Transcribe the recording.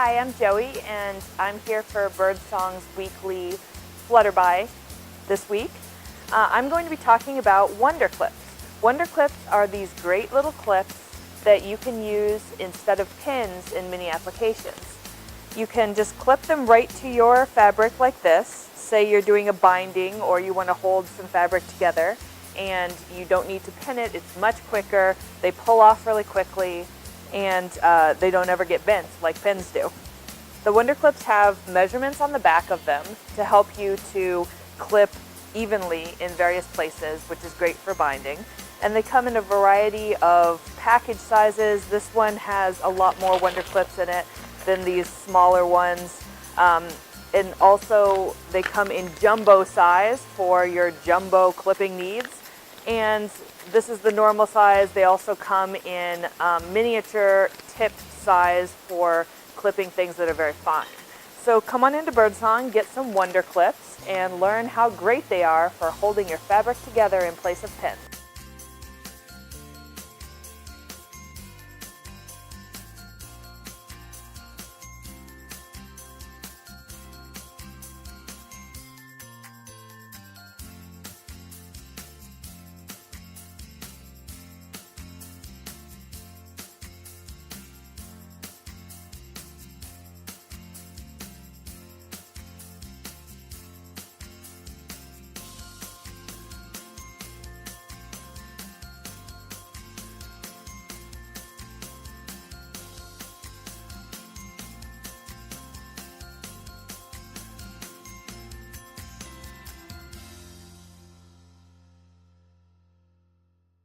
Hi, I'm Joey, and I'm here for Birdsong's weekly Flutterby this week. I'm going to be talking about Wonder Clips. Wonder Clips are these great little clips that you can use instead of pins in many applications. You can just clip them right to your fabric like this. Say you're doing a binding or you want to hold some fabric together and you don't need to pin it. It's much quicker. They pull off really quickly and they don't ever get bent like pins do. The Wonder Clips have measurements on the back of them to help you to clip evenly in various places, which is great for binding. And they come in a variety of package sizes. This one has a lot more Wonder Clips in it than these smaller ones. And also they come in jumbo size for your jumbo clipping needs. And this is the normal size. They also come in miniature tipped size for clipping things that are very fine. So come on into Birdsong, get some Wonder Clips, and learn how great they are for holding your fabric together in place of pins.